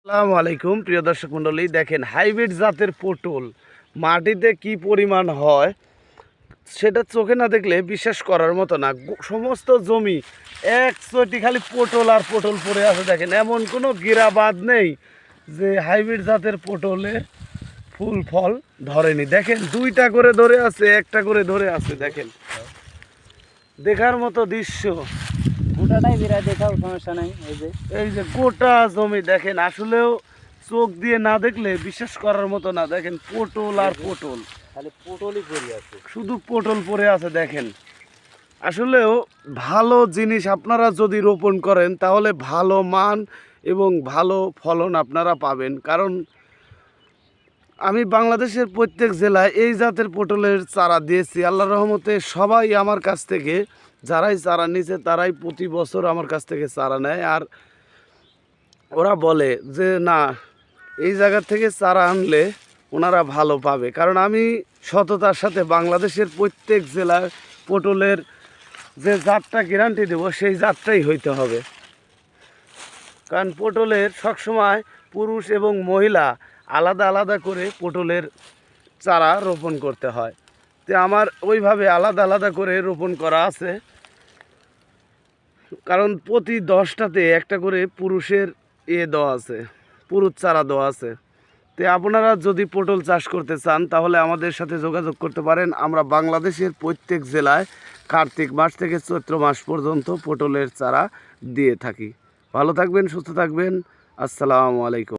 আসসালামু আলাইকুম প্রিয় দর্শক মণ্ডলী, দেখেন হাইব্রিড জাতের পটল মাটিতে কি পরিমাণ হয় সেটা চোখে না দেখলে বিশ্বাস করার মতো না। সমস্ত জমি এক চটি খালি পটল আর পটল পড়ে আছে। দেখেন এমন কোনো গিরাবাদ নেই যে হাইব্রিড জাতের পটলের ফুল ফল ধরেনি। দেখেন দুইটা করে ধরে আছে, একটা করে ধরে আছে। দেখেন দেখার মতো দৃশ্য। গোটাটাই বিরাট, দেখাও সমস্যা নাই। এই যে গোটা জমি দেখেন, আসলেও চোখ দিয়ে না দেখলে বিশ্বাস করার মতো না। দেখেন পটল আর পটল, খালি পটলই পড়ে আছে, শুধু পটল পড়ে আছে। দেখেন আসলেও ভালো জিনিস আপনারা যদি রোপণ করেন তাহলে ভালো মান এবং ভালো ফলন আপনারা পাবেন। কারণ আমি বাংলাদেশের প্রত্যেক জেলায় এই জাতের পটলের চারা দিয়েছি। আল্লাহর রহমতে সবাই আমার কাছ থেকে, যারাই চারা নিছে তারাই প্রতি বছর আমার কাছ থেকে চারা নেয়। আর ওরা বলে যে না, এই জায়গা থেকে চারা আনলে ওনারা ভালো পাবে। কারণ আমি সততার সাথে বাংলাদেশের প্রত্যেক জেলার পটলের যে জাতটা গ্যারান্টি দেবো সেই জাতটাই হইতে হবে। কারণ পটলের সবসময় পুরুষ এবং মহিলা আলাদা আলাদা করে পটলের চারা রোপণ করতে হয়। তো আমার ওইভাবে আলাদা আলাদা করে রোপণ করা আছে। কারণ প্রতি 10টাতে একটা করে পুরুষের দেওয়া আছে, পুরুষ চারা দেওয়া আছে। তো আপনারা যদি পটল চাষ করতে চান তাহলে আমাদের সাথে যোগাযোগ করতে পারেন। আমরা বাংলাদেশের প্রত্যেক জেলায় কার্তিক মাস থেকে চৈত্র মাস পর্যন্ত পটলের চারা দিয়ে থাকি। ভালো থাকবেন, সুস্থ থাকবেন। আসসালামু আলাইকুম।